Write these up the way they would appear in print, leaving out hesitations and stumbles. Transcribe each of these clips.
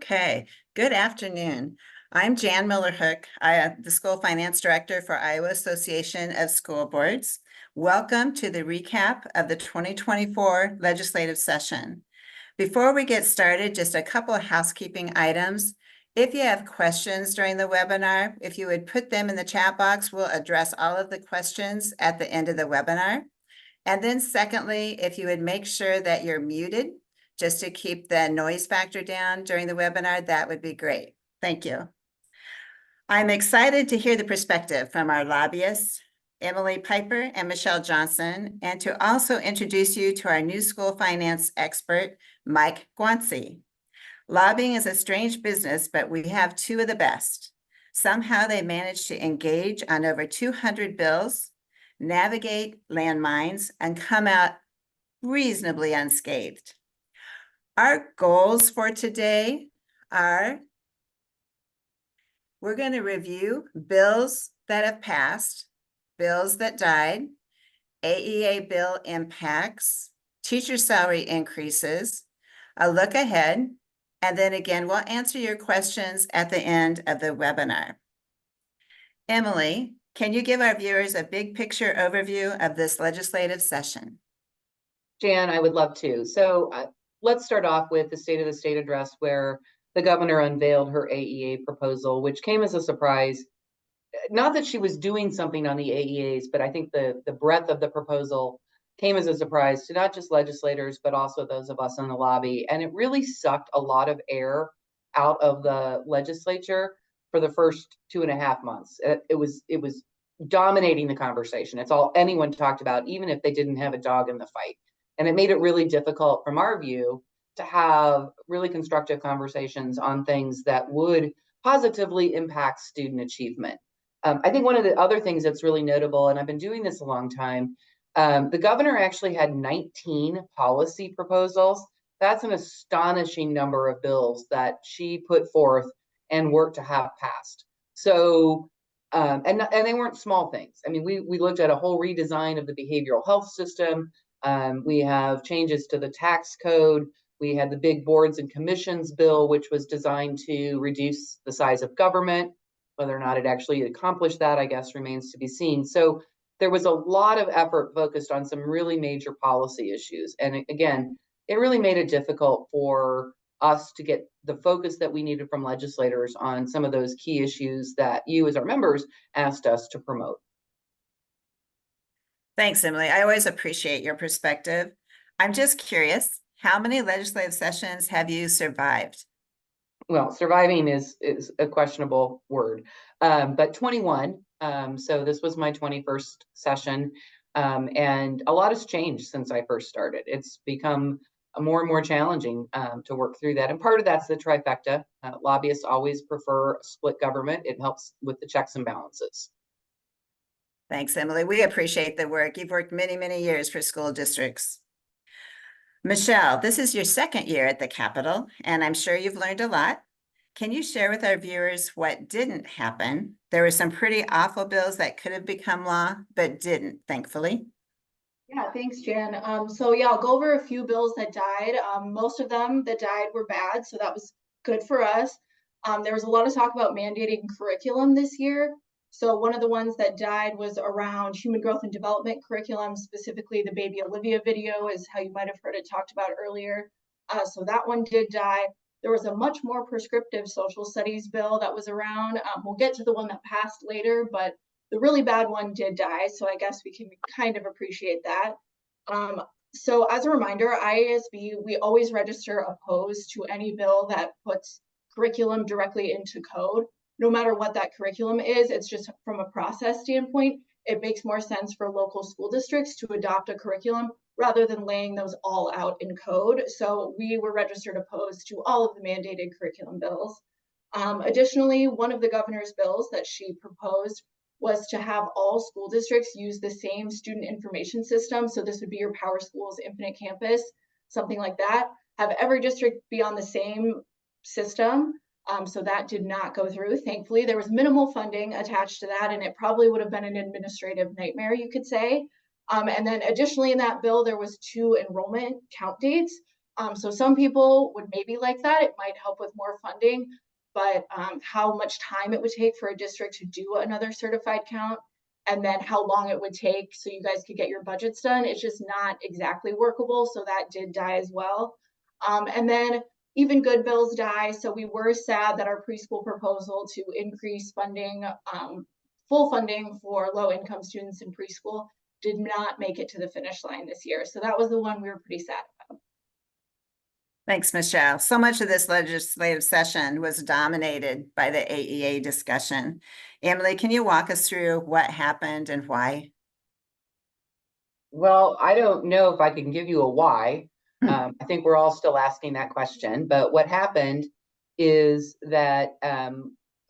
Okay, good afternoon. I'm Jan Miller-Hook. I am the School Finance Director for Iowa Association of School Boards. Welcome to the recap of the 2024 legislative session. Before we get started, just a couple of housekeeping items. If you have questions during the webinar, if you would put them in the chat box, we'll address all of the questions at the end of the webinar. And then secondly, if you would make sure that you're muted, just to keep the noise factor down during the webinar, that would be great. Thank you. I'm excited to hear the perspective from our lobbyists, Emily Piper and Michelle Johnson, and to also introduce you to our new school finance expert, Mike Guanci. Lobbying is a strange business, but we have two of the best. Somehow they managed to engage on over 200 bills, navigate landmines, and come out reasonably unscathed. Our goals for today are, we're going to review bills that have passed, bills that died, AEA bill impacts, teacher salary increases, a look ahead, and then again, we'll answer your questions at the end of the webinar. Emily, can you give our viewers a big picture overview of this legislative session? Jan, I would love to. So let's start off with the State of the State address, where the governor unveiled her AEA proposal, which came as a surprise. Not that she was doing something on the AEAs, but I think the breadth of the proposal came as a surprise to not just legislators, but also those of us in the lobby. And it really sucked a lot of air out of the legislature for the first 2.5 months. It was dominating the conversation. It's all anyone talked about, even if they didn't have a dog in the fight. And it made it really difficult from our view to have really constructive conversations on things that would positively impact student achievement. I think one of the other things that's really notable, and I've been doing this a long time, the governor actually had 19 policy proposals. That's an astonishing number of bills that she put forth and worked to have passed. So, and they weren't small things. I mean, we looked at a whole redesign of the behavioral health system. We have changes to the tax code. We had the big boards and commissions bill, which was designed to reduce the size of government. Whether or not it actually accomplished that, I guess, remains to be seen. So there was a lot of effort focused on some really major policy issues. And again, it really made it difficult for us to get the focus that we needed from legislators on some of those key issues that you as our members asked us to promote. Thanks, Emily. I always appreciate your perspective. I'm just curious, how many legislative sessions have you survived? Well, surviving is a questionable word, but 21. So this was my 21st session, and a lot has changed since I first started. It's become more and more challenging to work through that. And part of that's the trifecta. Lobbyists always prefer a split government. It helps with the checks and balances. Thanks, Emily. We appreciate the work. You've worked many, many years for school districts. Michelle, this is your second year at the Capitol, and I'm sure you've learned a lot. Can you share with our viewers what didn't happen? There were some pretty awful bills that could have become law, but didn't, thankfully. Yeah, thanks, Jan. So yeah, I'll go over a few bills that died. Most of them that died were bad, so that was good for us. There was a lot of talk about mandating curriculum this year. So one of the ones that died was around human growth and development curriculum, specifically the Baby Olivia video is how you might have heard it talked about earlier. So that one did die. There was a much more prescriptive social studies bill that was around. We'll get to the one that passed later, but the really bad one did die. So I guess we can kind of appreciate that. So as a reminder, IASB, we always register opposed to any bill that puts curriculum directly into code. No matter what that curriculum is, it's just from a process standpoint, it makes more sense for local school districts to adopt a curriculum rather than laying those all out in code. So we were registered opposed to all of the mandated curriculum bills. Additionally, one of the governor's bills that she proposed was to have all school districts use the same student information system. So this would be your Power Schools Infinite Campus, something like that. Have every district be on the same system. So that did not go through. Thankfully, there was minimal funding attached to that, and it probably would have been an administrative nightmare, you could say. And then additionally in that bill, there was 2 enrollment count dates. So some people would maybe like that. It might help with more funding, but how much time it would take for a district to do another certified count, and then how long it would take so you guys could get your budgets done, it's just not exactly workable. So that did die as well. And then even good bills die. So we were sad that our preschool proposal to increase funding, full funding for low income students in preschool did not make it to the finish line this year. So that was the one we were pretty sad about. Thanks, Michelle. So much of this legislative session was dominated by the AEA discussion. Emily, can you walk us through what happened and why? Well, I don't know if I can give you a why. I think we're all still asking that question. But what happened is that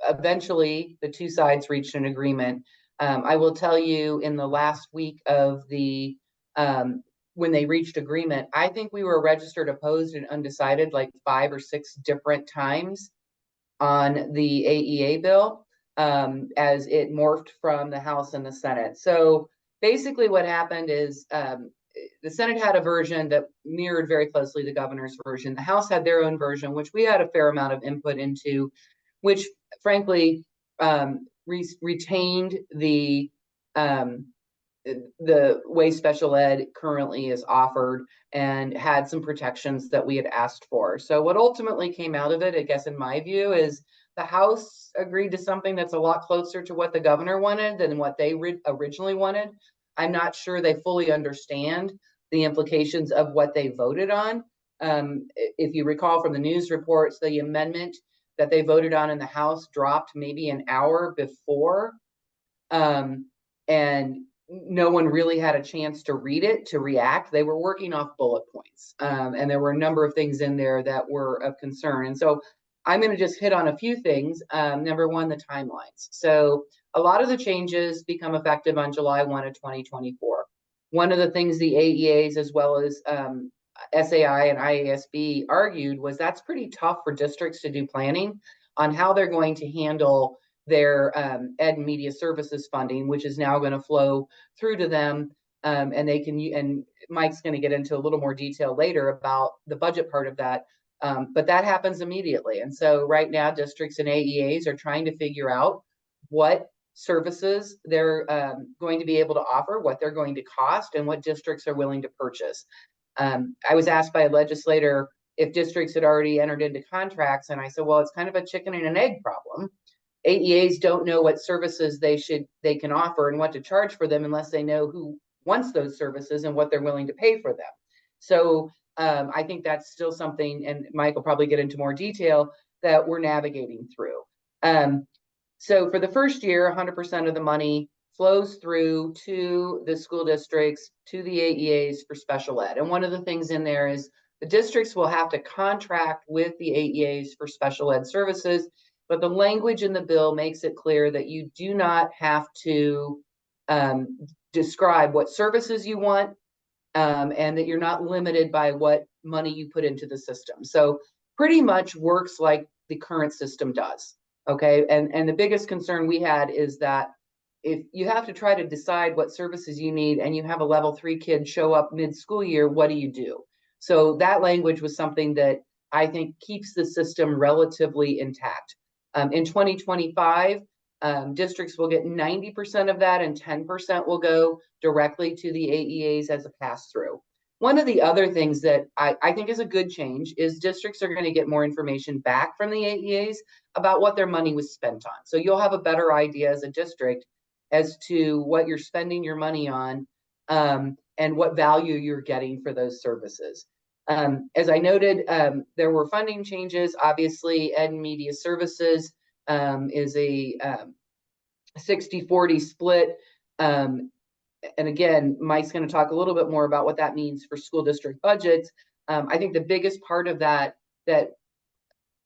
eventually the two sides reached an agreement. I will tell you, in the last week of the when they reached agreement, I think we were registered opposed and undecided like 5 or 6 different times on the AEA bill as it morphed from the House and the Senate. So basically what happened is the Senate had a version that mirrored very closely the governor's version. The House had their own version, which we had a fair amount of input into, which frankly retained the way special ed currently is offered and had some protections that we had asked for. So what ultimately came out of it, I guess in my view, is the House agreed to something that's a lot closer to what the governor wanted than what they originally wanted. I'm not sure they fully understand the implications of what they voted on. If you recall from the news reports, the amendment that they voted on in the House dropped maybe an hour before. And no one really had a chance to read it, to react. They were working off bullet points. And there were a number of things in there that were of concern. And so I'm going to just hit on a few things. Number one, the timelines. So a lot of the changes become effective on July 1 of 2024. One of the things the AEAs as well as SAI and IASB argued was that's pretty tough for districts to do planning on how they're going to handle their ed and media services funding, which is now going to flow through to them. And they can, and Mike's going to get into a little more detail later about the budget part of that. But that happens immediately. And so right now, districts and AEAs are trying to figure out what services they're going to be able to offer, what they're going to cost, and what districts are willing to purchase. I was asked by a legislator if districts had already entered into contracts, and I said, well, it's kind of a chicken and an egg problem. AEAs don't know what services they can offer and what to charge for them unless they know who wants those services and what they're willing to pay for them. So I think that's still something, and Mike will probably get into more detail, that we're navigating through. So for the first year, 100% of the money flows through to the school districts, to the AEAs for special ed. And one of the things in there is the districts will have to contract with the AEAs for special ed services, but the language in the bill makes it clear that you do not have to describe what services you want, and that you're not limited by what money you put into the system. So pretty much works like the current system does. Okay, and the biggest concern we had is that if you have to try to decide what services you need and you have a level 3 kid show up mid-school year, what do you do? So that language was something that I think keeps the system relatively intact. In 2025, districts will get 90% of that and 10% will go directly to the AEAs as a pass-through. One of the other things that I think is a good change is districts are going to get more information back from the AEAs about what their money was spent on. So you'll have a better idea as a district as to what you're spending your money on, and what value you're getting for those services. As I noted, there were funding changes. Obviously, ed and media services is a 60-40 split. And again, Mike's going to talk a little bit more about what that means for school district budgets. I think the biggest part of that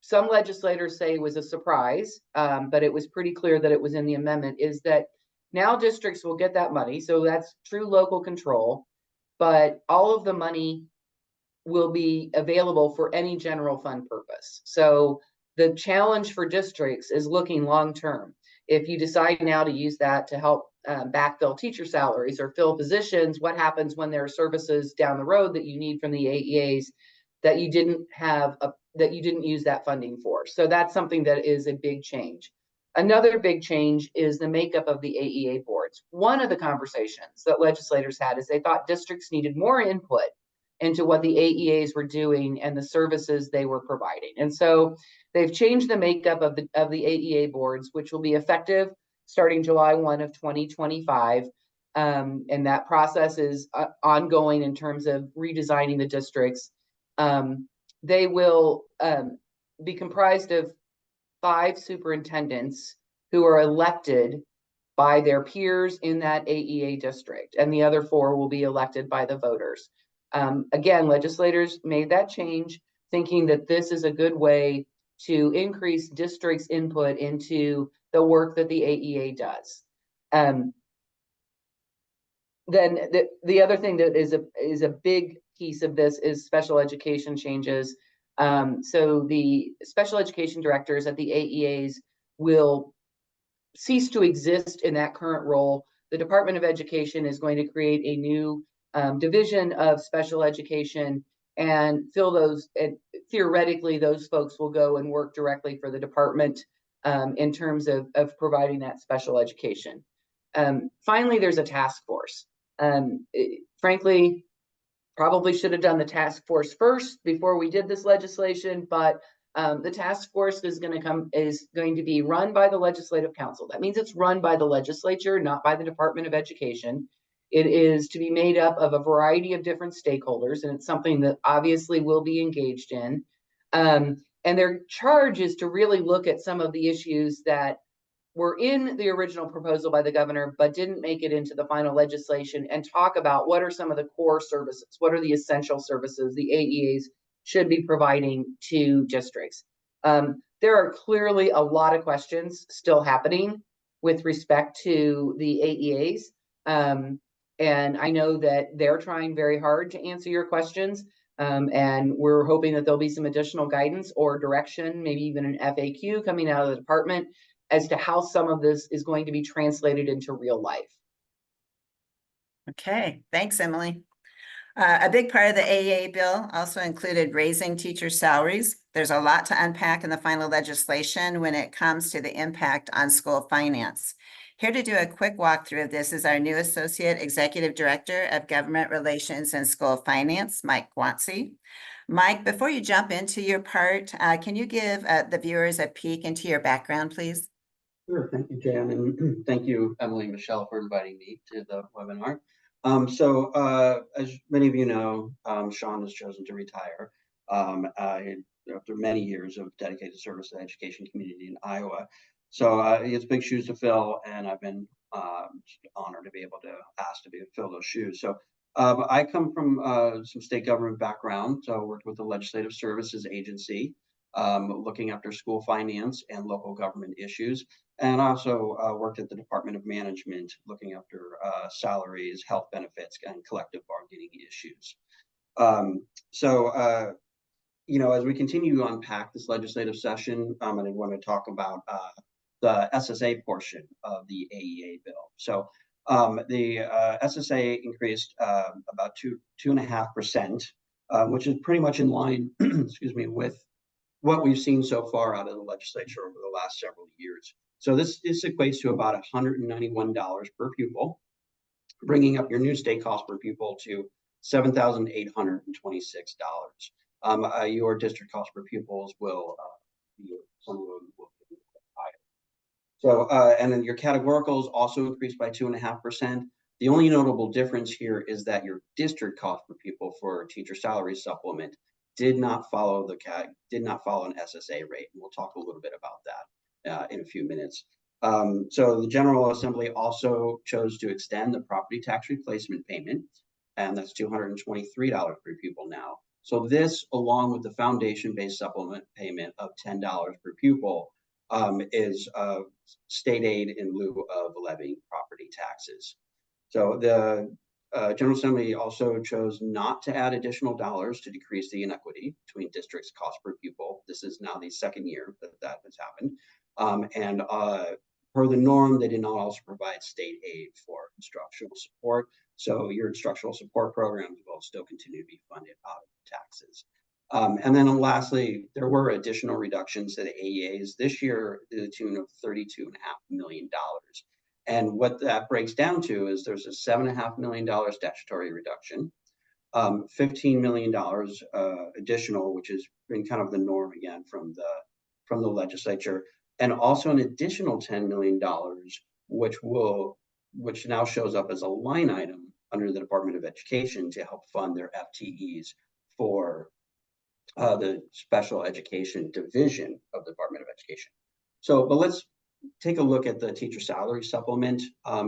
some legislators say was a surprise, but it was pretty clear that it was in the amendment, is that now districts will get that money. So that's true local control, but all of the money will be available for any general fund purpose. So the challenge for districts is looking long-term. If you decide now to use that to help backfill teacher salaries or fill positions, what happens when there are services down the road that you need from the AEAs that you didn't use that funding for. So that's something that is a big change. Another big change is the makeup of the AEA boards. One of the conversations that legislators had is they thought districts needed more input into what the AEAs were doing and the services they were providing. And so they've changed the makeup of the AEA boards, which will be effective starting July 1 of 2025. And that process is ongoing in terms of redesigning the districts. They will be comprised of 5 superintendents who are elected by their peers in that AEA district, and the other 4 will be elected by the voters. Again, legislators made that change thinking that this is a good way to increase districts' input into the work that the AEA does. Then the other thing that is a big piece of this is special education changes. So the special education directors at the AEAs will cease to exist in that current role. The Department of Education is going to create a new division of special education and fill those, and theoretically those folks will go and work directly for the department in terms of providing that special education. Finally, there's a task force. Frankly, probably should have done the task force first before we did this legislation, but the task force is going to be run by the Legislative Council. That means it's run by the legislature, not by the Department of Education. It is to be made up of a variety of different stakeholders, and it's something that obviously will be engaged in. And their charge is to really look at some of the issues that were in the original proposal by the governor, but didn't make it into the final legislation, and talk about what are some of the core services, what are the essential services the AEAs should be providing to districts. There are clearly a lot of questions still happening with respect to the AEAs. And I know that they're trying very hard to answer your questions. And we're hoping that there'll be some additional guidance or direction, maybe even an FAQ coming out of the department as to how some of this is going to be translated into real life. Okay, thanks, Emily. A big part of the AEA bill also included raising teacher salaries. There's a lot to unpack in the final legislation when it comes to the impact on school finance. Here to do a quick walkthrough of this is our new Associate Executive Director of Government Relations and School Finance, Mike Guanci. Mike, before you jump into your part, can you give the viewers a peek into your background, please? Sure, thank you, Jan, and thank you, Emily and Michelle, for inviting me to the webinar. As many of you know, Sean has chosen to retire after many years of dedicated service to the education community in Iowa. So it's big shoes to fill, and I've been honored to be able to fill those shoes. So I come from some state government background. So I worked with the Legislative Services Agency, looking after school finance and local government issues. And also worked at the Department of Management, looking after salaries, health benefits, and collective bargaining issues. As we continue to unpack this legislative session, I want to talk about the SSA portion of the AEA bill. So the SSA increased about 2.5%, which is pretty much in line, excuse me, with what we've seen so far out of the legislature over the last several years. So this equates to about $191 per pupil, bringing up your new state cost per pupil to $7,826. Your district cost per pupils will be higher. So, and then your categoricals also increased by 2.5%. The only notable difference here is that your district cost per pupil for teacher salary supplement did not follow an SSA rate, and we'll talk a little bit about that in a few minutes. So the General Assembly also chose to extend the property tax replacement payment, and that's $223 per pupil now. So this, along with the foundation-based supplement payment of $10 per pupil, is state aid in lieu of levying property taxes. So the General Assembly also chose not to add additional dollars to decrease the inequity between districts' cost per pupil. This is now the second year that has happened. Per the norm, they did not also provide state aid for instructional support. So your instructional support programs will still continue to be funded out of taxes. And then lastly, there were additional reductions to the AEAs this year to the tune of $32.5 million. And what that breaks down to is there's a $7.5 million statutory reduction, $15 million additional, which has been kind of the norm again from the legislature, and also an additional $10 million, which now shows up as a line item under the Department of Education to help fund their FTEs for the special education division of the Department of Education. So, but let's take a look at the teacher salary supplement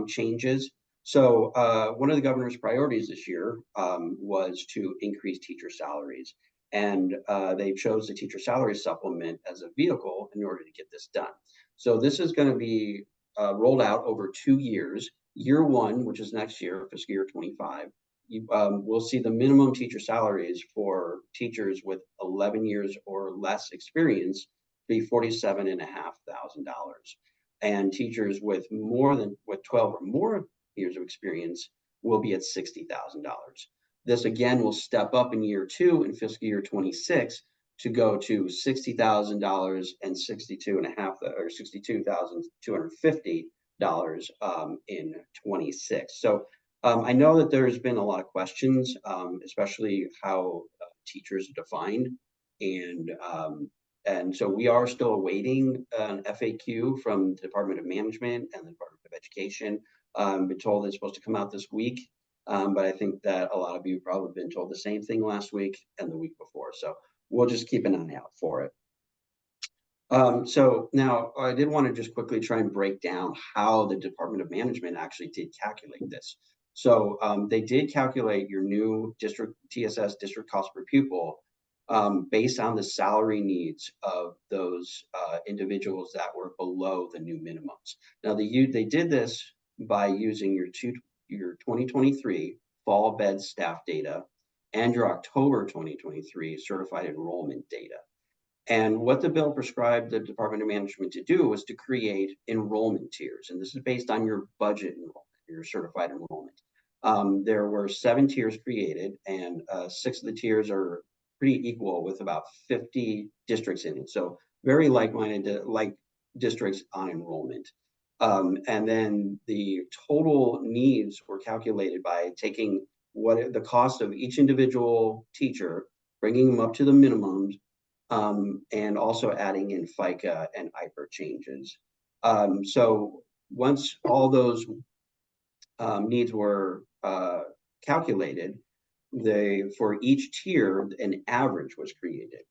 changes. So one of the governor's priorities this year was to increase teacher salaries. And they chose the teacher salary supplement as a vehicle in order to get this done. So this is going to be rolled out over 2 years. Year one, which is next year, fiscal year 25, we'll see the minimum teacher salaries for teachers with 11 years or less experience be $47,500. And teachers with 12 or more years of experience will be at $60,000. This again will step up in year two in fiscal year 26 to go to $60,000 and $62,250 in 26. So I know that there's been a lot of questions, especially how teachers are defined, and so we are still awaiting an FAQ from the Department of Management and the Department of Education. Been told it's supposed to come out this week, but I think that a lot of you have probably been told the same thing last week and the week before. So we'll just keep an eye out for it. So now I did want to just quickly try and break down how the Department of Management actually did calculate this. So they did calculate your new district TSS district cost per pupil based on the salary needs of those individuals that were below the new minimums. Now they did this by using your 2023 fall bed staff data and your October 2023 certified enrollment data. And what the bill prescribed the Department of Management to do was to create enrollment tiers. And this is based on your budget enrollment, your certified enrollment. There were 7 tiers created, and 6 of the tiers are pretty equal with about 50 districts in it. So very like-minded, like districts on enrollment. And then the total needs were calculated by taking what the cost of each individual teacher, bringing them up to the minimums, and also adding in FICA and IPER changes. So once all those needs were calculated, for each tier, an average was created.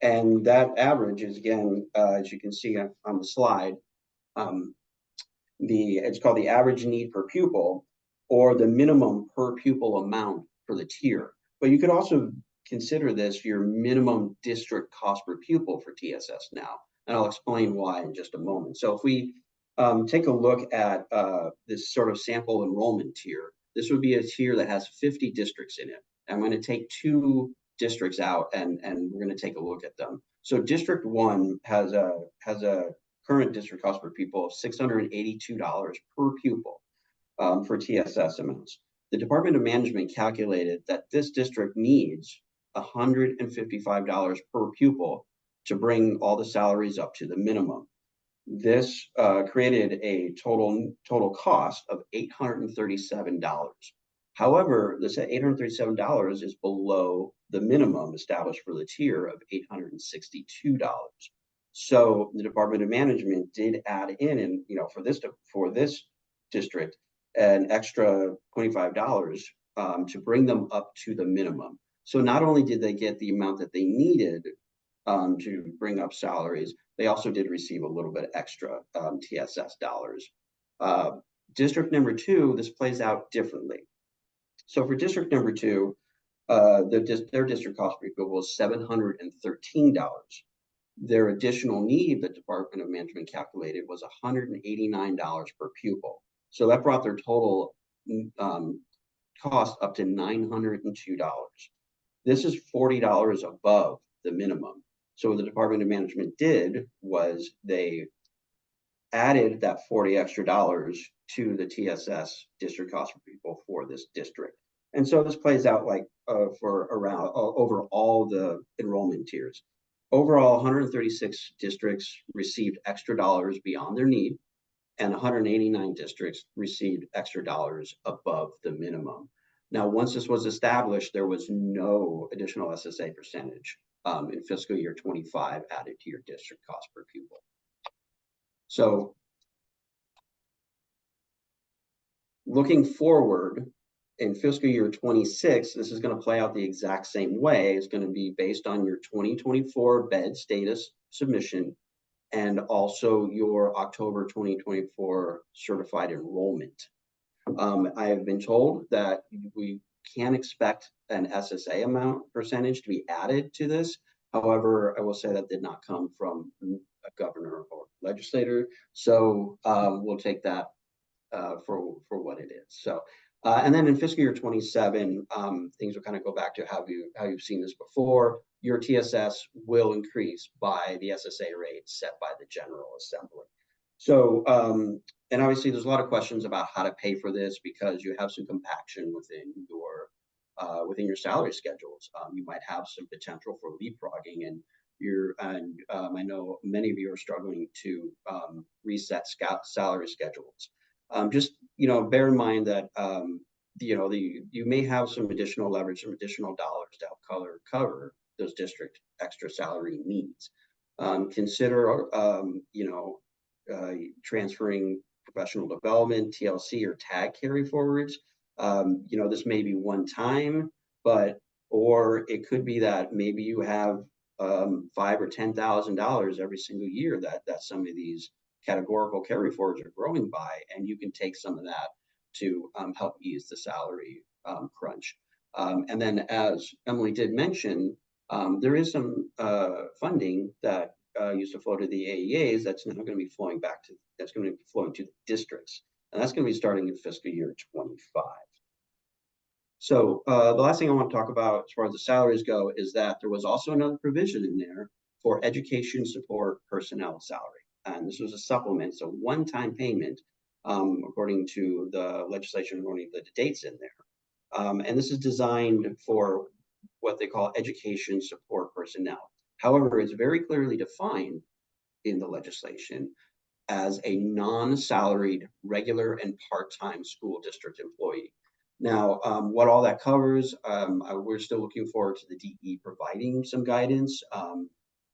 And that average is, again, as you can see on the slide, it's called the average need per pupil, or the minimum per pupil amount for the tier. But you could also consider this your minimum district cost per pupil for TSS now, and I'll explain why in just a moment. So if we take a look at this sort of sample enrollment tier, this would be a tier that has 50 districts in it. I'm going to take 2 districts out, and we're going to take a look at them. So District 1 has a current district cost per pupil of $682 per pupil for TSS amounts. The Department of Management calculated that this district needs $155 per pupil to bring all the salaries up to the minimum. This created a total cost of $837. However, this $837 is below the minimum established for the tier of $862. So the Department of Management did add in, and for this district, an extra $25 to bring them up to the minimum. So not only did they get the amount that they needed to bring up salaries, they also did receive a little bit extra TSS dollars. District number 2, this plays out differently. So for district number 2, their district cost per pupil was $713. Their additional need the Department of Management calculated was $189 per pupil. So that brought their total cost up to $902. This is $40 above the minimum. So what the Department of Management did was they added that $40 extra to the TSS district cost per pupil for this district. And so this plays out like for around over all the enrollment tiers. Overall, 136 districts received extra dollars beyond their need, and 189 districts received extra dollars above the minimum. Now, once this was established, there was no additional SSA percentage in fiscal year 25 added to your district cost per pupil. So looking forward in fiscal year 26, this is going to play out the exact same way. It's going to be based on your 2024 bed status submission and also your October 2024 certified enrollment. I have been told that we can expect an SSA amount percentage to be added to this. However, I will say that did not come from a governor or legislator. So we'll take that for what it is. So, and then in fiscal year 27, things will kind of go back to how you've seen this before. Your TSS will increase by the SSA rate set by the General Assembly. So, and obviously there's a lot of questions about how to pay for this because you have some compaction within your salary schedules. You might have some potential for leapfrogging, and I know many of you are struggling to reset salary schedules. Just bear in mind that you may have some additional leverage, some additional dollars to help cover those district extra salary needs. Consider transferring professional development, TLC, or tag carry forwards. This may be one time, or it could be that maybe you have $5,000 or $10,000 every single year that some of these categorical carry forwards are growing by, and you can take some of that to help ease the salary crunch. And then, as Emily did mention, there is some funding that used to flow to the AEAs that's now going to be flowing that's going to be flowing to the districts, and that's going to be starting in fiscal year 25. So the last thing I want to talk about as far as the salaries go is that there was also another provision in there for education support personnel salary. And this was a supplement, so one-time payment, according to the legislation, according to the dates in there. And this is designed for what they call education support personnel. However, it's very clearly defined in the legislation as a non-salaried regular and part-time school district employee. Now, what all that covers, we're still looking forward to the DE providing some guidance.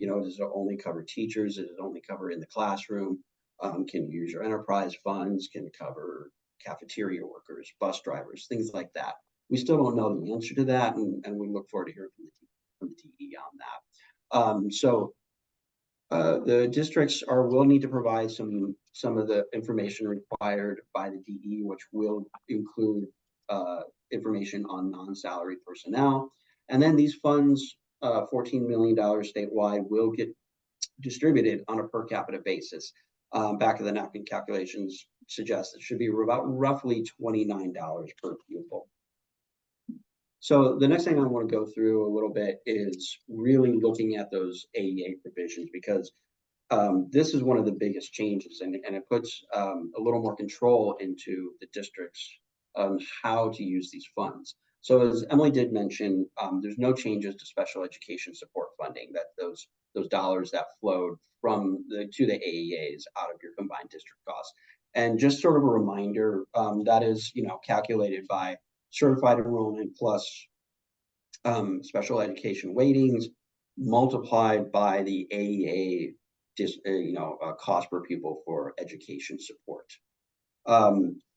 Does it only cover teachers? Does it only cover in the classroom? Can you use your enterprise funds? Can it cover cafeteria workers, bus drivers, things like that? We still don't know the answer to that, and we look forward to hearing from the DE on that. The districts will need to provide some of the information required by the DE, which will include information on non-salaried personnel. And then these funds, $14 million statewide, will get distributed on a per capita basis. Back of the napkin calculations suggest it should be about roughly $29 per pupil. So the next thing I want to go through a little bit is really looking at those AEA provisions, because this is one of the biggest changes, and it puts a little more control into the districts on how to use these funds. So as Emily did mention, there's no changes to special education support funding, that those dollars that flowed to the AEAs out of your combined district costs. And just sort of a reminder, that is calculated by certified enrollment plus special education weightings multiplied by the AEA cost per pupil for education support.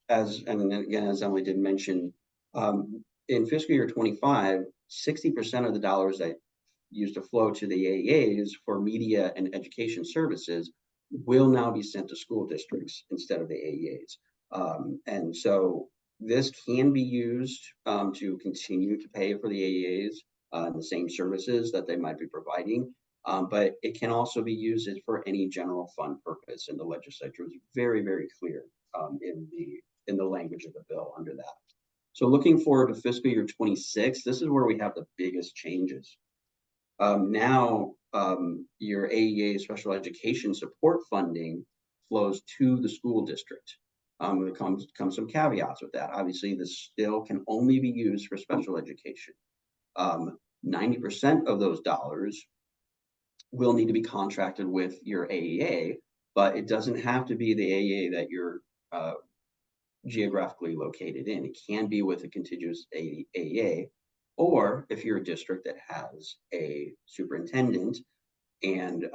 As Emily did mention, in fiscal year 25, 60% of the dollars that used to flow to the AEAs for media and education services will now be sent to school districts instead of the AEAs. And so this can be used to continue to pay for the AEAs the same services that they might be providing, but it can also be used for any general fund purpose, and the legislature is very, very clear in the language of the bill under that. So looking forward to fiscal year 26, this is where we have the biggest changes. Now, your AEA special education support funding flows to the school district. There comes some caveats with that. Obviously, this still can only be used for special education. 90% of those dollars will need to be contracted with your AEA, but it doesn't have to be the AEA that you're geographically located in. It can be with a contiguous AEA, or if you're a district that has a superintendent and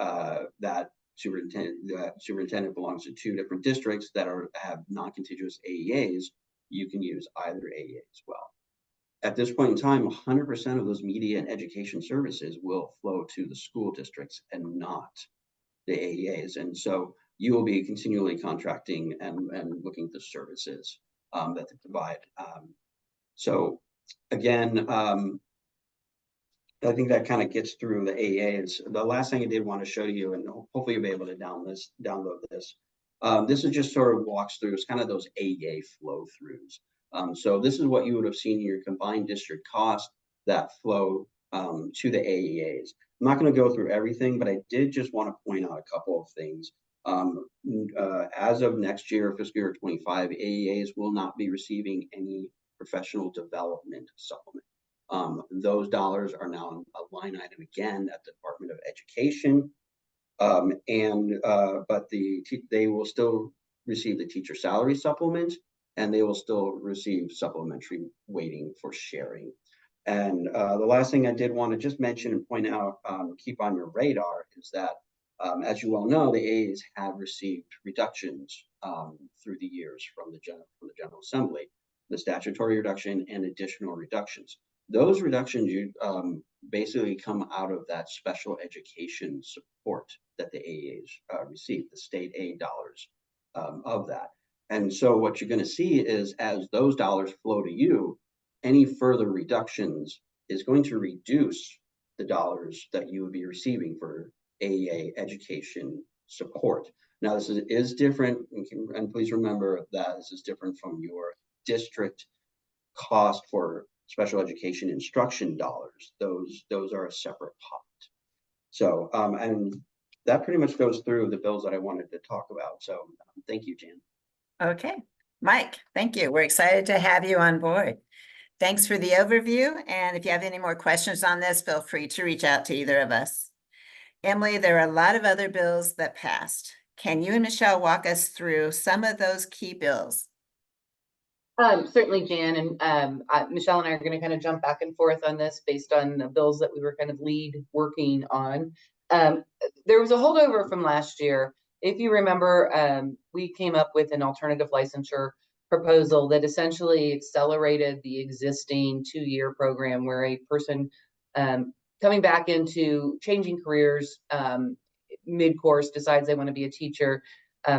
that superintendent belongs to two different districts that have non-contiguous AEAs, you can use either AEA as well. At this point in time, 100% of those media and education services will flow to the school districts and not the AEAs. And so you will be continually contracting and looking at the services that they provide. So again, I think that kind of gets through the AEAs. The last thing I did want to show you, and hopefully you'll be able to download this. This is just sort of walks through, it's kind of those AEA flow throughs. So this is what you would have seen in your combined district cost that flow to the AEAs. I'm not going to go through everything, but I did just want to point out a couple of things. As of next year, fiscal year 25, AEAs will not be receiving any professional development supplement. Those dollars are now a line item again at the Department of Education, but they will still receive the teacher salary supplement, and they will still receive supplementary weighting for sharing. And the last thing I did want to just mention and point out, keep on your radar, is that as you well know, the AEAs have received reductions through the years from the General Assembly, the statutory reduction and additional reductions. Those reductions basically come out of that special education support that the AEAs receive, the state aid dollars of that. And so what you're going to see is as those dollars flow to you, any further reductions is going to reduce the dollars that you would be receiving for AEA education support. Now, this is different, and please remember that this is different from your district cost for special education instruction dollars. Those are a separate pot. So, and that pretty much goes through the bills that I wanted to talk about. So thank you, Jan. Okay, Mike, thank you. We're excited to have you on board. Thanks for the overview. And if you have any more questions on this, feel free to reach out to either of us. Emily, there are a lot of other bills that passed. Can you and Michelle walk us through some of those key bills? Certainly, Jan, and Michelle and I are going to kind of jump back and forth on this based on the bills that we were kind of lead working on. There was a holdover from last year. If you remember, we came up with an alternative licensure proposal that essentially accelerated the existing 2-year program where a person coming back into changing careers mid-course decides they want to be a teacher.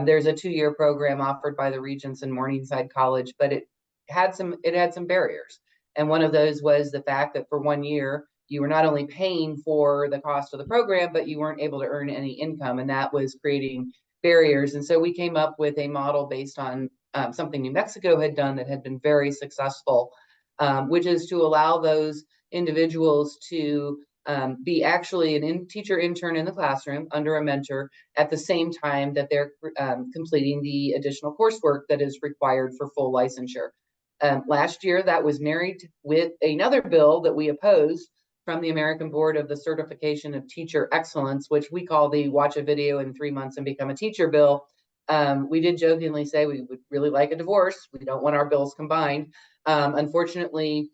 There's a 2-year program offered by the Regents and Morningside College, but it had some barriers. And one of those was the fact that for 1 year, you were not only paying for the cost of the program, but you weren't able to earn any income, and that was creating barriers. And so we came up with a model based on something New Mexico had done that had been very successful, which is to allow those individuals to be actually an teacher intern in the classroom under a mentor at the same time that they're completing the additional coursework that is required for full licensure. Last year, that was married with another bill that we opposed from the American Board of the Certification of Teacher Excellence, which we call the Watch a Video in 3 Months and Become a Teacher bill. We did jokingly say we would really like a divorce. We don't want our bills combined. Unfortunately,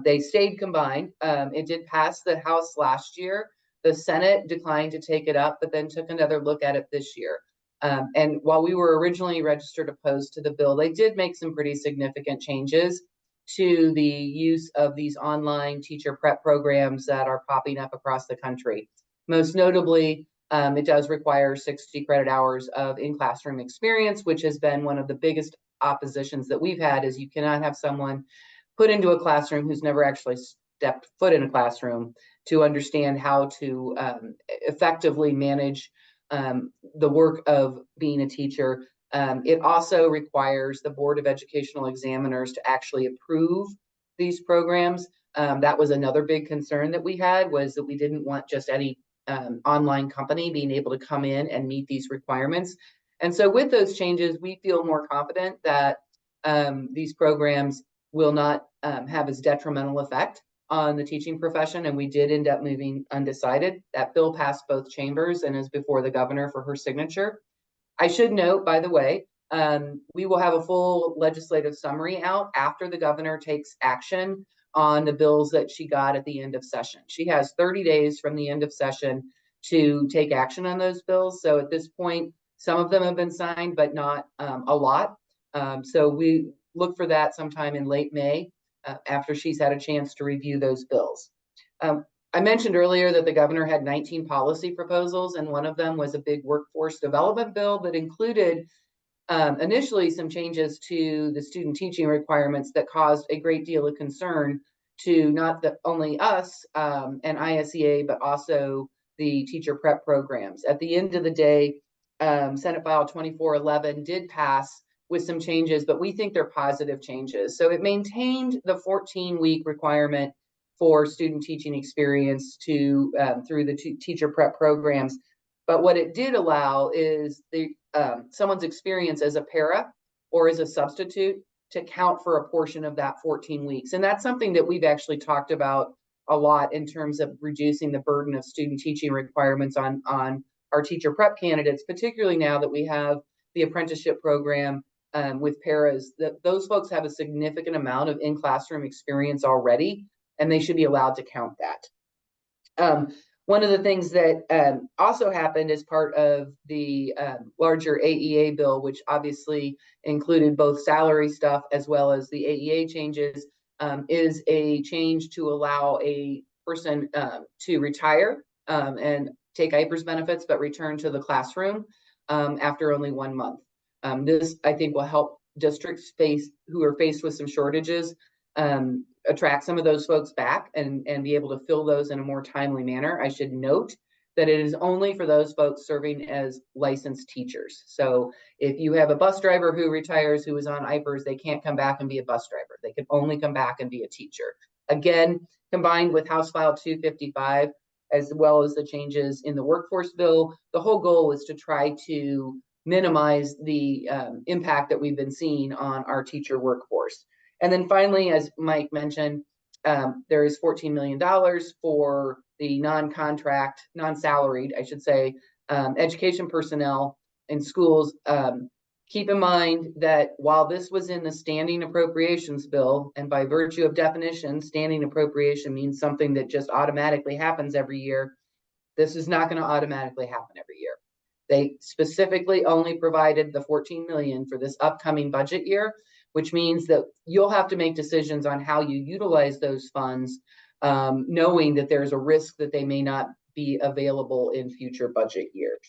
they stayed combined. It did pass the House last year. The Senate declined to take it up, but then took another look at it this year. And while we were originally registered opposed to the bill, they did make some pretty significant changes to the use of these online teacher prep programs that are popping up across the country. Most notably, it does require 60 credit hours of in-classroom experience, which has been one of the biggest oppositions that we've had, is you cannot have someone put into a classroom who's never actually stepped foot in a classroom to understand how to effectively manage the work of being a teacher. It also requires the Board of Educational Examiners to actually approve these programs. That was another big concern that we had, was that we didn't want just any online company being able to come in and meet these requirements. And so with those changes, we feel more confident that these programs will not have as detrimental effect on the teaching profession. And we did end up moving undecided. That bill passed both chambers and is before the governor for her signature. I should note, by the way, we will have a full legislative summary out after the governor takes action on the bills that she got at the end of session. She has 30 days from the end of session to take action on those bills. So at this point, some of them have been signed, but not a lot. So we look for that sometime in late May after she's had a chance to review those bills. I mentioned earlier that the governor had 19 policy proposals, and one of them was a big workforce development bill that included initially some changes to the student teaching requirements that caused a great deal of concern to not only us and ISEA, but also the teacher prep programs. At the end of the day, Senate File 2411 did pass with some changes, but we think they're positive changes. So it maintained the 14-week requirement for student teaching experience to through the teacher prep programs. But what it did allow is someone's experience as a para or as a substitute to count for a portion of that 14 weeks. And that's something that we've actually talked about a lot in terms of reducing the burden of student teaching requirements on our teacher prep candidates, particularly now that we have the apprenticeship program with paras. Those folks have a significant amount of in-classroom experience already, and they should be allowed to count that. One of the things that also happened as part of the larger AEA bill, which obviously included both salary stuff as well as the AEA changes, is a change to allow a person to retire and take IPERS benefits, but return to the classroom after only 1 month. This, I think, will help districts who are faced with some shortages attract some of those folks back and be able to fill those in a more timely manner. I should note that it is only for those folks serving as licensed teachers. So if you have a bus driver who retires who is on IPERS, they can't come back and be a bus driver. They can only come back and be a teacher. Again, combined with House File 255, as well as the changes in the workforce bill, the whole goal is to try to minimize the impact that we've been seeing on our teacher workforce. And then finally, as Mike mentioned, there is $14 million for the non-contract, non-salaried, I should say, education personnel in schools. Keep in mind that while this was in the standing appropriations bill, and by virtue of definition, standing appropriation means something that just automatically happens every year, this is not going to automatically happen every year. They specifically only provided the $14 million for this upcoming budget year, which means that you'll have to make decisions on how you utilize those funds, knowing that there's a risk that they may not be available in future budget years.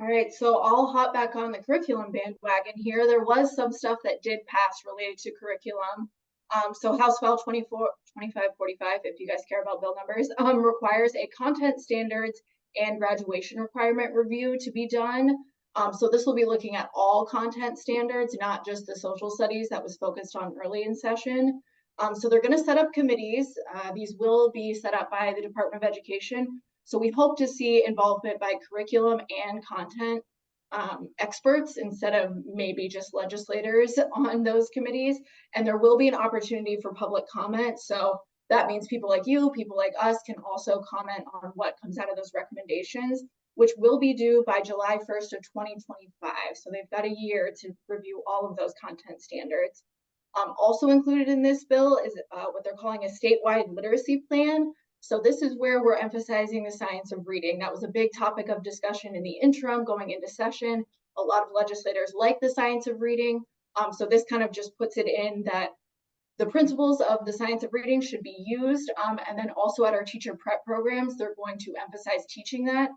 All right, so I'll hop back on the curriculum bandwagon here. There was some stuff that did pass related to curriculum. So House File 2545, if you guys care about bill numbers, requires a content standards and graduation requirement review to be done. So this will be looking at all content standards, not just the social studies that was focused on early in session. So they're going to set up committees. These will be set up by the Department of Education. So we hope to see involvement by curriculum and content experts instead of maybe just legislators on those committees. And there will be an opportunity for public comment. So that means people like you, people like us can also comment on what comes out of those recommendations, which will be due by July 1st of 2025. So they've got a year to review all of those content standards. Also included in this bill is what they're calling a statewide literacy plan. So this is where we're emphasizing the science of reading. That was a big topic of discussion in the interim going into session. A lot of legislators like the science of reading. So this kind of just puts it in that the principles of the science of reading should be used. And then also at our teacher prep programs, they're going to emphasize teaching that.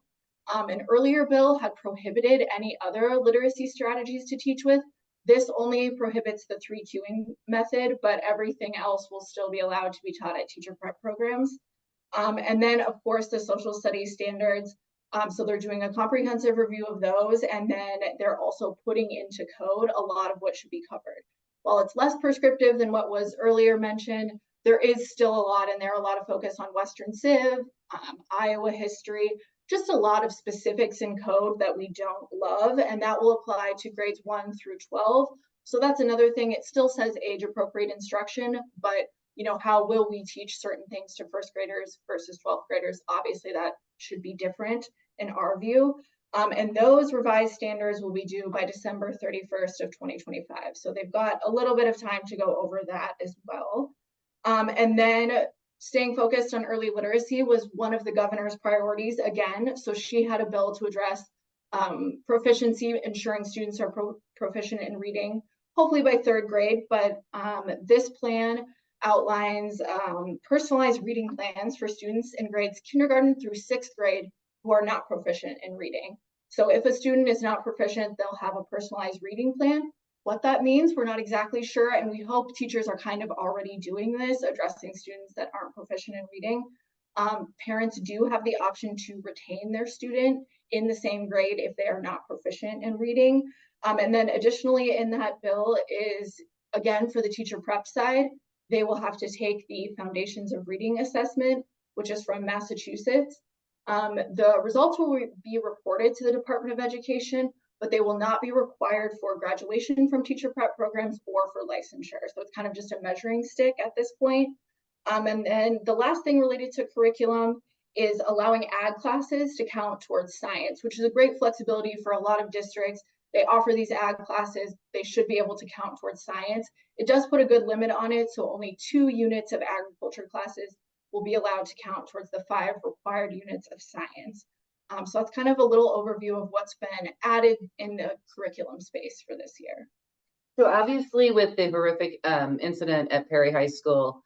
An earlier bill had prohibited any other literacy strategies to teach with. This only prohibits the 3Qing method, but everything else will still be allowed to be taught at teacher prep programs. And then, of course, the social studies standards. So they're doing a comprehensive review of those, and then they're also putting into code a lot of what should be covered. While it's less prescriptive than what was earlier mentioned, there is still a lot in there, a lot of focus on Western Civ, Iowa history. just a lot of specifics in code that we don't love, and that will apply to grades 1 through 12. So that's another thing. It still says age appropriate instruction, but how will we teach certain things to first graders versus 12th graders? Obviously, that should be different in our view. And those revised standards will be due by December 31st of 2025. So they've got a little bit of time to go over that as well. And then staying focused on early literacy was one of the governor's priorities again. So she had a bill to address proficiency, ensuring students are proficient in reading, hopefully by 3rd grade. But this plan outlines personalized reading plans for students in grades kindergarten through 6th grade who are not proficient in reading. So if a student is not proficient, they'll have a personalized reading plan. What that means, we're not exactly sure, and we hope teachers are kind of already doing this, addressing students that aren't proficient in reading. Parents do have the option to retain their student in the same grade if they are not proficient in reading. And then additionally in that bill is, again, for the teacher prep side, they will have to take the Foundations of Reading assessment, which is from Massachusetts. The results will be reported to the Department of Education, but they will not be required for graduation from teacher prep programs or for licensure. So it's kind of just a measuring stick at this point. And then the last thing related to curriculum is allowing ag classes to count towards science, which is a great flexibility for a lot of districts. They offer these ag classes, they should be able to count towards science. It does put a good limit on it, so only 2 units of agriculture classes will be allowed to count towards the 5 required units of science. So that's kind of a little overview of what's been added in the curriculum space for this year. So obviously with the horrific incident at Perry High School,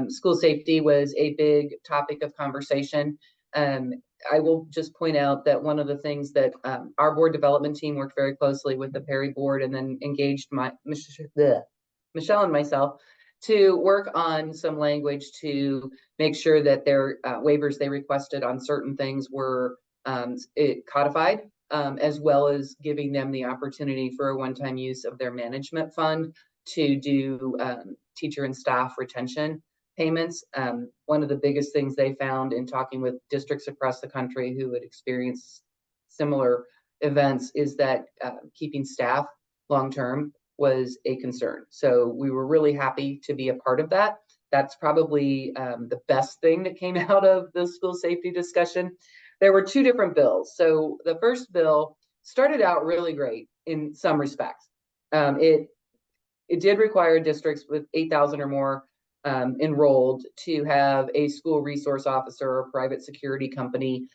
school safety was a big topic of conversation. I will just point out that one of the things that our board development team worked very closely with the Perry board and then engaged Michelle and myself to work on some language to make sure that their waivers they requested on certain things were codified, as well as giving them the opportunity for a one-time use of their management fund to do teacher and staff retention payments. One of the biggest things they found in talking with districts across the country who had experienced similar events is that keeping staff long-term was a concern. So we were really happy to be a part of that. That's probably the best thing that came out of the school safety discussion. There were 2 different bills. So the first bill started out really great in some respects. It did require districts with 8,000 or more enrolled to have a school resource officer or private security company,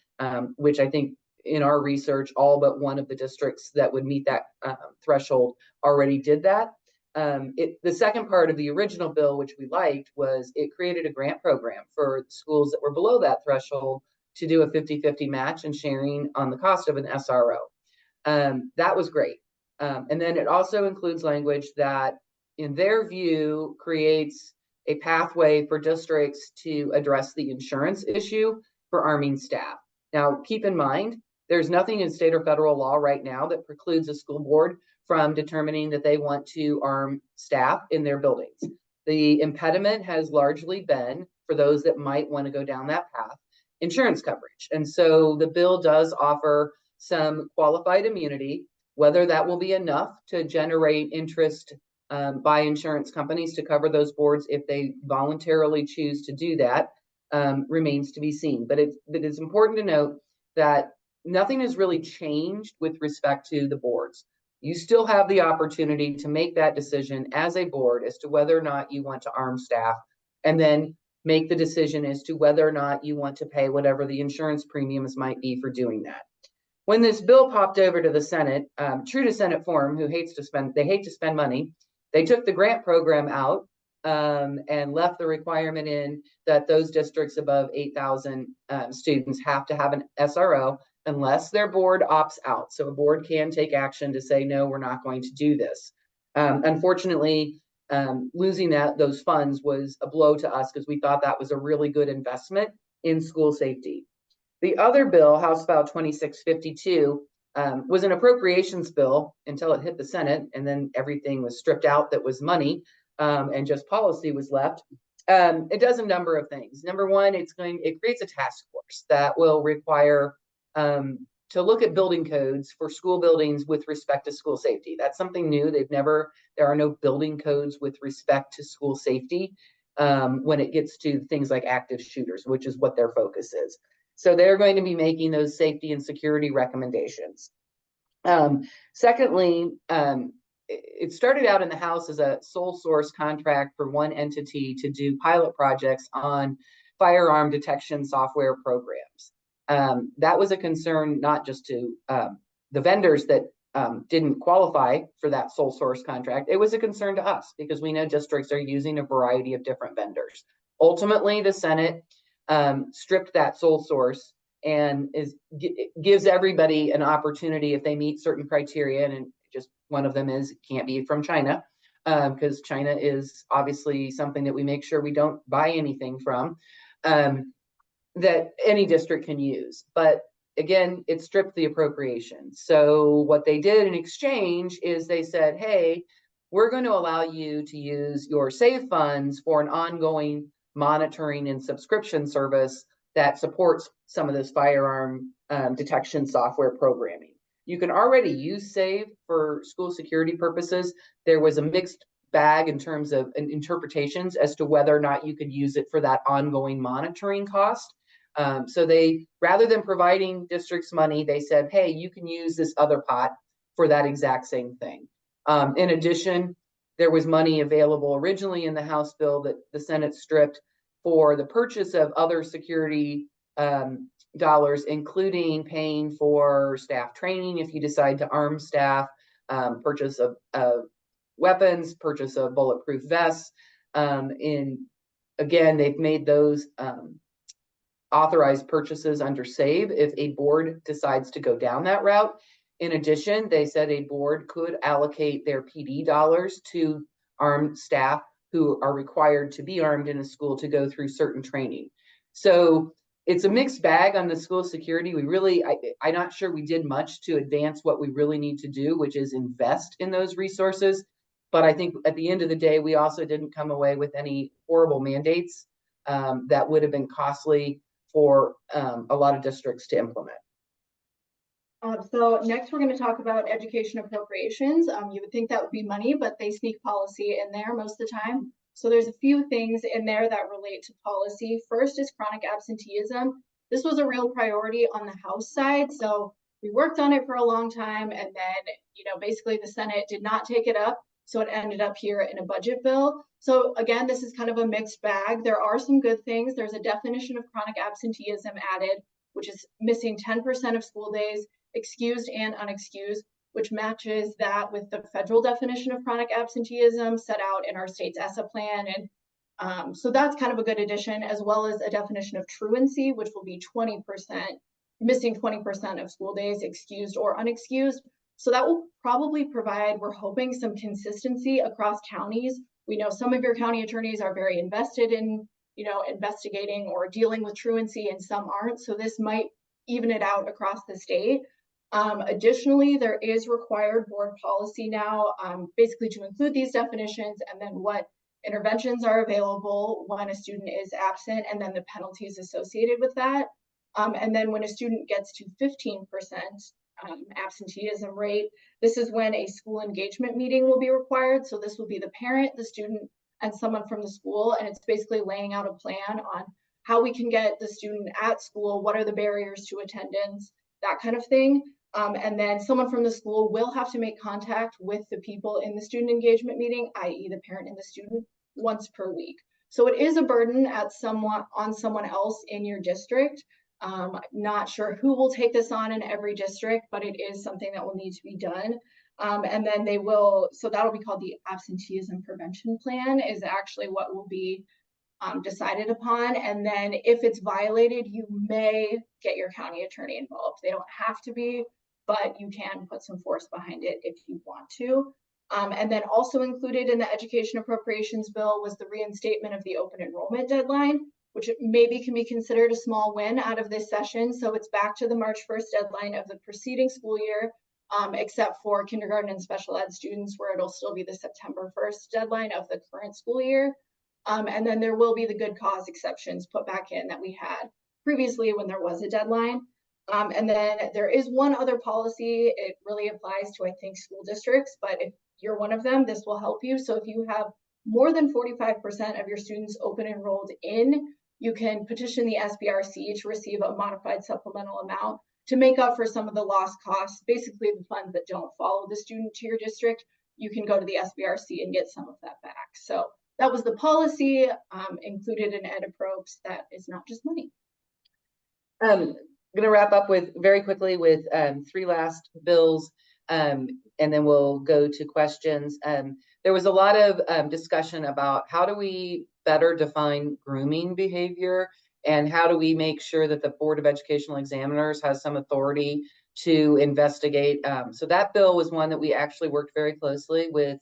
which I think in our research, all but one of the districts that would meet that threshold already did that. The second part of the original bill, which we liked, was it created a grant program for schools that were below that threshold to do a 50-50 match and sharing on the cost of an SRO. That was great. And then it also includes language that, in their view, creates a pathway for districts to address the insurance issue for arming staff. Now, keep in mind, there's nothing in state or federal law right now that precludes a school board from determining that they want to arm staff in their buildings. The impediment has largely been, for those that might want to go down that path, insurance coverage. And so the bill does offer some qualified immunity. Whether that will be enough to generate interest by insurance companies to cover those boards if they voluntarily choose to do that remains to be seen. But it's important to note that nothing has really changed with respect to the boards. You still have the opportunity to make that decision as a board as to whether or not you want to arm staff, and then make the decision as to whether or not you want to pay whatever the insurance premiums might be for doing that. When this bill popped over to the Senate, true to Senate form, they hate to spend money, they took the grant program out and left the requirement in that those districts above 8,000 students have to have an SRO unless their board opts out. So a board can take action to say, no, we're not going to do this. Unfortunately, losing those funds was a blow to us because we thought that was a really good investment in school safety. The other bill, House File 2652, was an appropriations bill until it hit the Senate, and then everything was stripped out that was money, and just policy was left. It does a number of things. Number one, it creates a task force that will require to look at building codes for school buildings with respect to school safety. That's something new. There are no building codes with respect to school safety when it gets to things like active shooters, which is what their focus is. So they're going to be making those safety and security recommendations. Secondly, it started out in the House as a sole source contract for one entity to do pilot projects on firearm detection software programs. That was a concern not just to the vendors that didn't qualify for that sole source contract. It was a concern to us because we know districts are using a variety of different vendors. Ultimately, the Senate stripped that sole source and gives everybody an opportunity if they meet certain criteria, and just one of them is it can't be from China, because China is obviously something that we make sure we don't buy anything from, that any district can use. But again, it stripped the appropriation. So what they did in exchange is they said, hey, we're going to allow you to use your SAVE funds for an ongoing monitoring and subscription service that supports some of this firearm detection software programming. You can already use SAVE for school security purposes. There was a mixed bag in terms of interpretations as to whether or not you could use it for that ongoing monitoring cost. So they, rather than providing districts money, they said, hey, you can use this other pot for that exact same thing. In addition, there was money available originally in the House bill that the Senate stripped for the purchase of other security dollars, including paying for staff training if you decide to arm staff, purchase of weapons, purchase of bulletproof vests. Again, they've made those authorized purchases under SAVE if a board decides to go down that route. In addition, they said a board could allocate their PD dollars to armed staff who are required to be armed in a school to go through certain training. So it's a mixed bag on the school security. I'm not sure we did much to advance what we really need to do, which is invest in those resources. But I think at the end of the day, we also didn't come away with any horrible mandates that would have been costly for a lot of districts to implement. So next we're going to talk about education appropriations. You would think that would be money, but they sneak policy in there most of the time. So there's a few things in there that relate to policy. First is chronic absenteeism. This was a real priority on the House side. So we worked on it for a long time, and then, basically the Senate did not take it up. So it ended up here in a budget bill. So again, this is kind of a mixed bag. There are some good things. There's a definition of chronic absenteeism added, which is missing 10% of school days, excused and unexcused, which matches that with the federal definition of chronic absenteeism set out in our state's ESSA plan. And so that's kind of a good addition, as well as a definition of truancy, which will be 20%, missing 20% of school days, excused or unexcused. So that will probably provide, we're hoping, some consistency across counties. We know some of your county attorneys are very invested in, investigating or dealing with truancy, and some aren't. So this might even it out across the state. Additionally, there is required board policy now, basically to include these definitions and then what interventions are available when a student is absent, and then the penalties associated with that. And then when a student gets to 15% absenteeism rate, this is when a school engagement meeting will be required. So this will be the parent, the student, and someone from the school. And it's basically laying out a plan on how we can get the student at school, what are the barriers to attendance, that kind of thing. And then someone from the school will have to make contact with the people in the student engagement meeting, i.e. the parent and the student, once per week. So it is a burden on someone else in your district. Not sure who will take this on in every district, but it is something that will need to be done. And then so that'll be called the absenteeism prevention plan, is actually what will be decided upon. And then if it's violated, you may get your county attorney involved. They don't have to be, but you can put some force behind it if you want to. And then also included in the education appropriations bill was the reinstatement of the open enrollment deadline, which maybe can be considered a small win out of this session. So it's back to the March 1st deadline of the preceding school year, except for kindergarten and special ed students, where it'll still be the September 1st deadline of the current school year. And then there will be the good cause exceptions put back in that we had previously when there was a deadline. And then there is one other policy. It really applies to, I think, school districts, but if you're one of them, this will help you. So if you have more than 45% of your students open enrolled in, you can petition the SBRC to receive a modified supplemental amount to make up for some of the lost costs, basically the funds that don't follow the student to your district. You can go to the SBRC and get some of that back. So that was the policy included in EdApprops. That is not just money. I'm going to wrap up with very quickly with three last bills, and then we'll go to questions. There was a lot of discussion about how do we better define grooming behavior, and how do we make sure that the Board of Educational Examiners has some authority to investigate. So that bill was one that we actually worked very closely with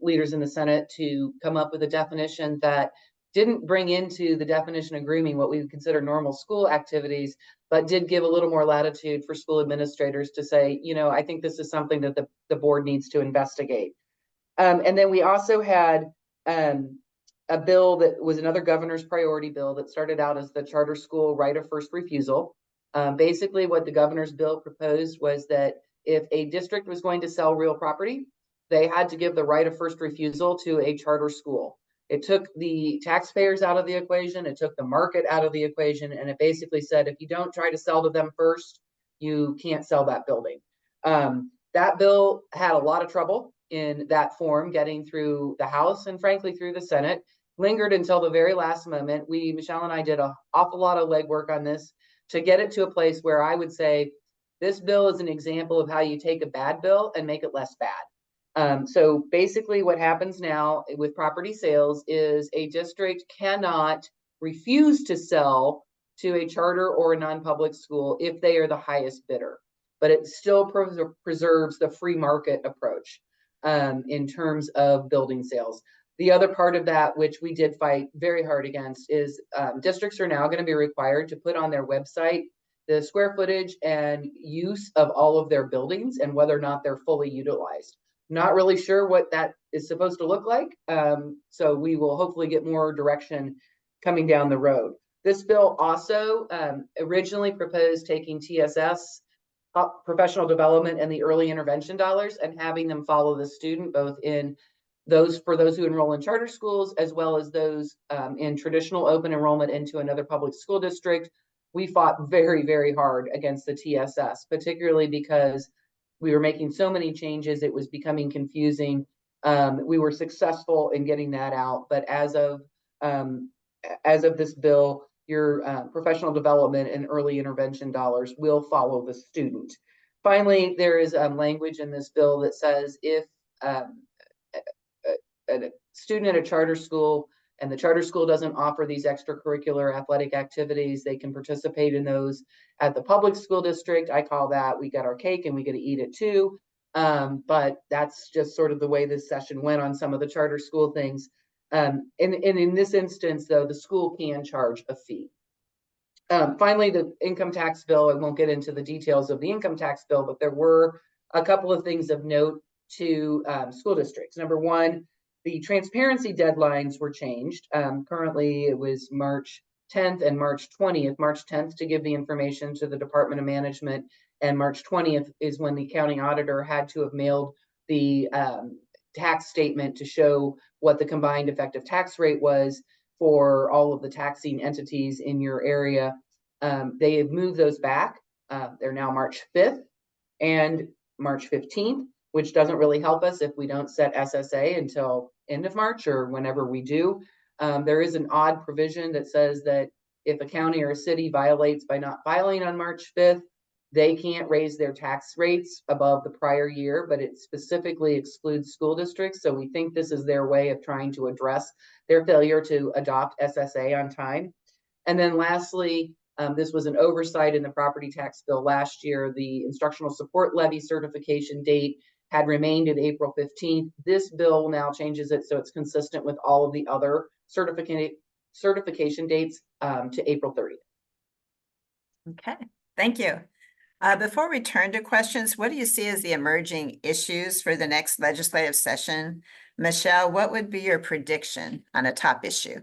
leaders in the Senate to come up with a definition that didn't bring into the definition of grooming what we would consider normal school activities, but did give a little more latitude for school administrators to say, you know, I think this is something that the board needs to investigate. And then we also had a bill that was another governor's priority bill that started out as the charter school right of first refusal. Basically, what the governor's bill proposed was that if a district was going to sell real property, they had to give the right of first refusal to a charter school. It took the taxpayers out of the equation, it took the market out of the equation, and it basically said, if you don't try to sell to them first, you can't sell that building. That bill had a lot of trouble in that form getting through the House and frankly through the Senate, lingered until the very last moment. Michelle and I did an awful lot of legwork on this to get it to a place where I would say, this bill is an example of how you take a bad bill and make it less bad. So basically what happens now with property sales is a district cannot refuse to sell to a charter or a non-public school if they are the highest bidder, but it still preserves the free market approach in terms of building sales. The other part of that, which we did fight very hard against, is districts are now going to be required to put on their website the square footage and use of all of their buildings and whether or not they're fully utilized. Not really sure what that is supposed to look like. So we will hopefully get more direction coming down the road. This bill also originally proposed taking TSS, professional development, and the early intervention dollars and having them follow the student, both in those for those who enroll in charter schools, as well as those in traditional open enrollment into another public school district. We fought very, very hard against the TSS, particularly because we were making so many changes, it was becoming confusing. We were successful in getting that out, but as of this bill, your professional development and early intervention dollars will follow the student. Finally, there is language in this bill that says if a student at a charter school and the charter school doesn't offer these extracurricular athletic activities, they can participate in those at the public school district. I call that we got our cake and we get to eat it too. But that's just sort of the way this session went on some of the charter school things. And in this instance, though, the school can charge a fee. Finally, the income tax bill, I won't get into the details of the income tax bill, but there were a couple of things of note to school districts. Number one, the transparency deadlines were changed. Currently, it was March 10th and March 20th. March 10th to give the information to the Department of Management, and March 20th is when the county auditor had to have mailed the tax statement to show what the combined effective tax rate was for all of the taxing entities in your area. They have moved those back. They're now March 5th and March 15th, which doesn't really help us if we don't set SSA until end of March or whenever we do. There is an odd provision that says that if a county or a city violates by not filing on March 5th, they can't raise their tax rates above the prior year, but it specifically excludes school districts. So we think this is their way of trying to address their failure to adopt SSA on time. And then lastly, this was an oversight in the property tax bill last year. The instructional support levy certification date had remained at April 15th. This bill now changes it so it's consistent with all of the other certification dates to April 30th. Okay, thank you. Before we turn to questions, what do you see as the emerging issues for the next legislative session? Michelle, what would be your prediction on a top issue?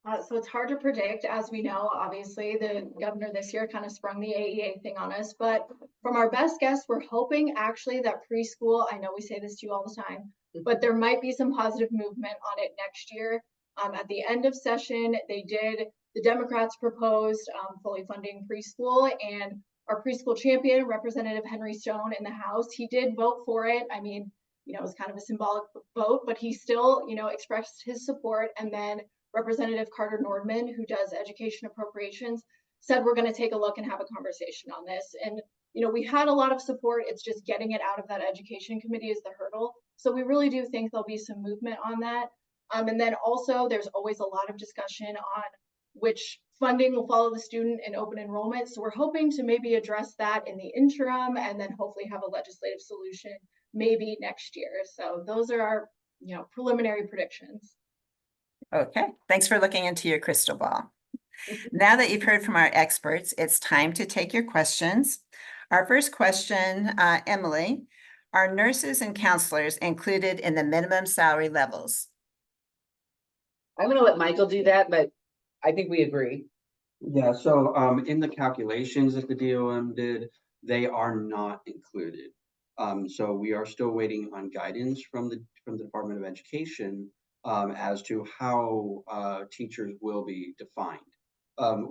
So it's hard to predict, as we know, obviously, the governor this year kind of sprung the AEA thing on us, but from our best guess, we're hoping actually that preschool, I know we say this to you all the time, but there might be some positive movement on it next year. At the end of session, the Democrats proposed fully funding preschool, and our preschool champion, Representative Henry Stone in the House, he did vote for it. I mean, it was kind of a symbolic vote, but he still, expressed his support. And then Representative Carter Nordman, who does education appropriations, said we're going to take a look and have a conversation on this. And we had a lot of support. It's just getting it out of that education committee is the hurdle. So we really do think there'll be some movement on that. And then also there's always a lot of discussion on which funding will follow the student in open enrollment. So we're hoping to maybe address that in the interim and then hopefully have a legislative solution maybe next year. So those are our preliminary predictions. Okay, thanks for looking into your crystal ball. Now that you've heard from our experts, it's time to take your questions. Our first question, Emily, are nurses and counselors included in the minimum salary levels? I'm going to let Michael do that, but I think we agree. Yeah, so in the calculations that the DOM did, they are not included. So we are still waiting on guidance from the Department of Education as to how teachers will be defined.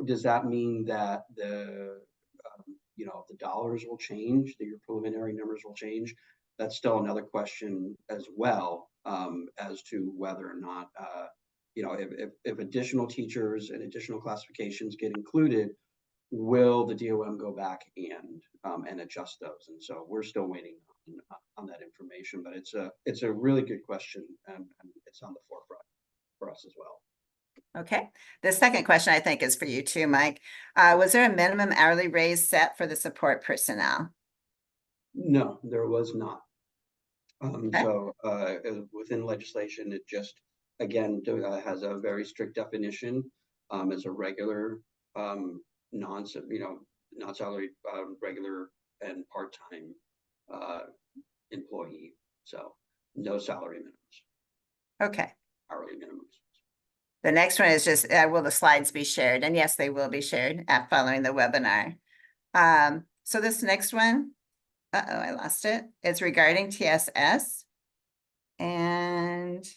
Does that mean that the dollars will change, that your preliminary numbers will change? That's still another question as well, as to whether or not if additional teachers and additional classifications get included, will the DOM go back and adjust those? And so we're still waiting on that information, but it's a really good question, and it's on the forefront for us as well. Okay, the second question I think is for you too, Mike. Was there a minimum hourly raise set for the support personnel? No, there was not. Okay. So within legislation, it just, again, has a very strict definition as a regular non-salaried regular and part-time employee. So no salary minimums. Okay. Hourly minimums. The next one is just, will the slides be shared? And yes, they will be shared following the webinar. So this next one, I lost it. It's regarding TSS. And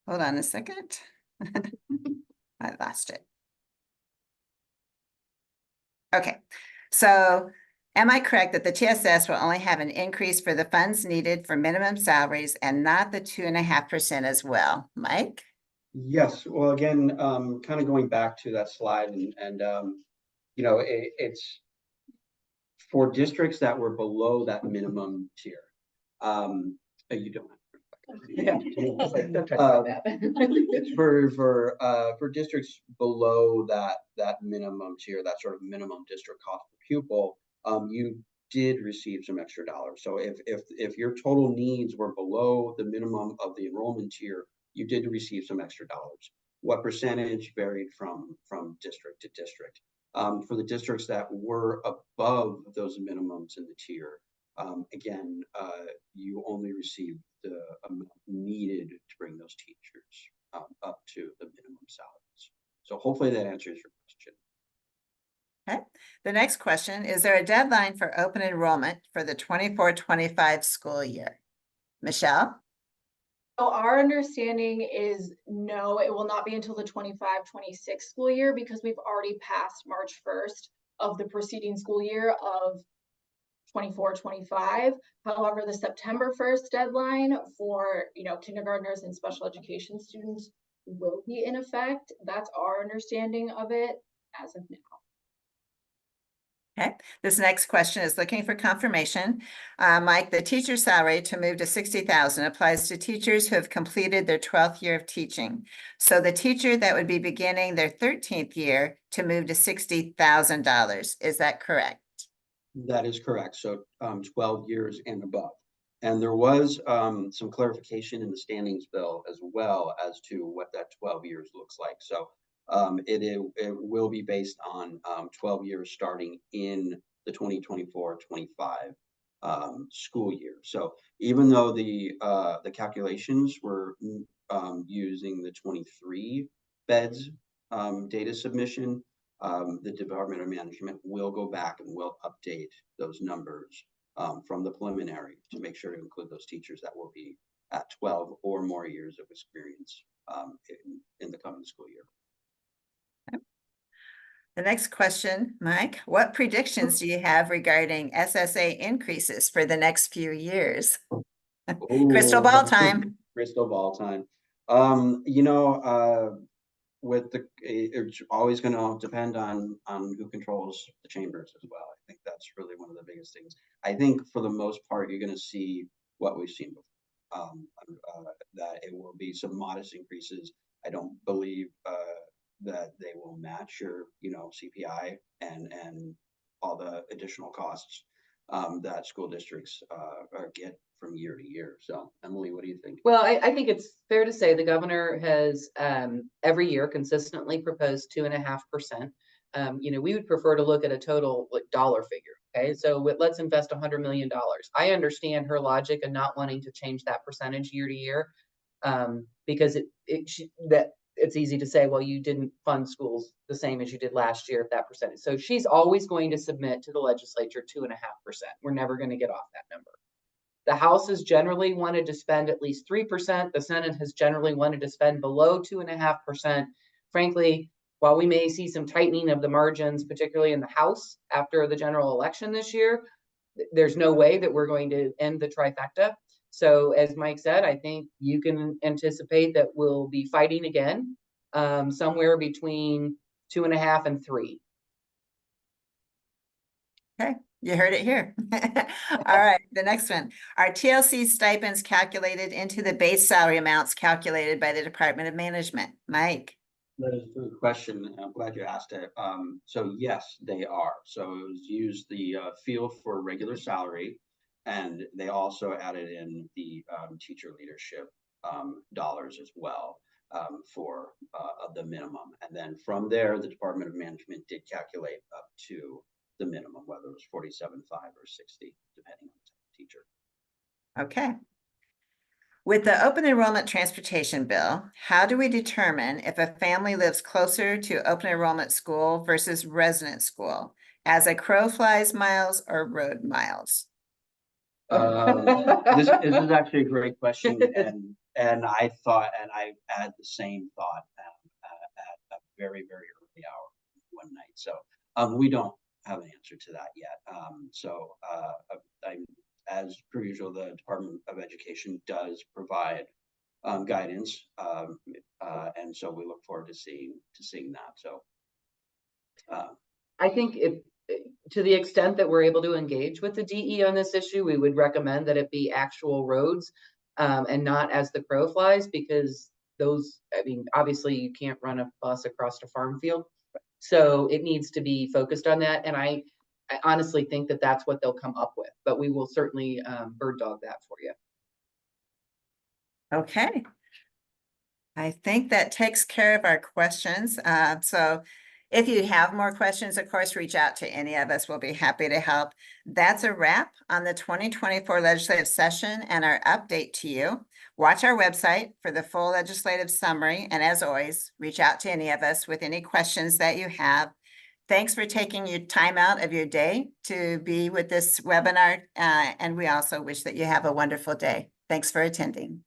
hold on a second. I lost it. Okay, so am I correct that the TSS will only have an increase for the funds needed for minimum salaries and not the 2.5% as well? Mike? Yes, well, again, kind of going back to that slide and it's for districts that were below that minimum tier. You don't have it's for districts below that minimum tier, that sort of minimum district cost per pupil, you did receive some extra dollars. So if your total needs were below the minimum of the enrollment tier, you did receive some extra dollars. What percentage varied from district to district. For the districts that were above those minimums in the tier, again, you only received the amount needed to bring those teachers up to the minimum salaries. So hopefully that answers your question. Okay. The next question, is there a deadline for open enrollment for the 24-25 school year? Michelle? So our understanding is no, it will not be until the 25-26 school year because we've already passed March 1st of the preceding school year of 24-25. However, the September 1st deadline for kindergartners and special education students will be in effect. That's our understanding of it as of now. Okay, this next question is looking for confirmation. Mike, the teacher salary to move to $60,000 applies to teachers who have completed their 12th year of teaching. So the teacher that would be beginning their 13th year to move to $60,000, is that correct? That is correct. So 12 years and above. And there was some clarification in the standings bill as well as to what that 12 years looks like. So it will be based on 12 years starting in the 2024-25 school year. So even though the calculations were using the 23 beds data submission, the Department of Management will go back and will update those numbers from the preliminary to make sure to include those teachers that will be at 12 or more years of experience in the coming school year. The next question, Mike, what predictions do you have regarding SSA increases for the next few years? Crystal ball time. Crystal ball time. With it's always going to depend on who controls the chambers as well. I think that's really one of the biggest things. I think for the most part, you're going to see what we've seen before. That it will be some modest increases. I don't believe that they will match your, CPI and all the additional costs that school districts get from year to year. So, Emily, what do you think? Well, I think it's fair to say the governor has every year consistently proposed 2.5%. We would prefer to look at a total dollar figure. Okay, so let's invest $100 million. I understand her logic and not wanting to change that percentage year to year, because it's easy to say, well, you didn't fund schools the same as you did last year at that percentage. So she's always going to submit to the legislature 2.5%. We're never going to get off that number. The House has generally wanted to spend at least 3%. The Senate has generally wanted to spend below 2.5%. Frankly, while we may see some tightening of the margins, particularly in the House after the general election this year, there's no way that we're going to end the trifecta. So as Mike said, I think you can anticipate that we'll be fighting again, somewhere between 2.5 and 3. Okay, you heard it here. All right, the next one. Are TLC stipends calculated into the base salary amounts calculated by the Department of Management? Mike? That is a good question. I'm glad you asked it. So yes, they are. So it was used the field for regular salary, and they also added in the teacher leadership dollars as well for the minimum. And then from there, the Department of Management did calculate up to the minimum, whether it was 47.5 or 60, depending on the teacher. Okay. With the open enrollment transportation bill, how do we determine if a family lives closer to open enrollment school versus resident school? As a crow flies miles or road miles? This is actually a great question, and I thought, and I had the same thought at a very, very early hour one night. So we don't have an answer to that yet. As per usual, the Department of Education does provide guidance, and so we look forward to seeing that. So I think to the extent that we're able to engage with the DE on this issue, we would recommend that it be actual roads and not as the crow flies, because those, obviously you can't run a bus across a farm field. So it needs to be focused on that. And I honestly think that that's what they'll come up with, but we will certainly bird dog that for you. Okay. I think that takes care of our questions. So if you have more questions, of course, reach out to any of us. We'll be happy to help. That's a wrap on the 2024 legislative session and our update to you. Watch our website for the full legislative summary. And as always, reach out to any of us with any questions that you have. Thanks for taking your time out of your day to be with this webinar. And we also wish that you have a wonderful day. Thanks for attending.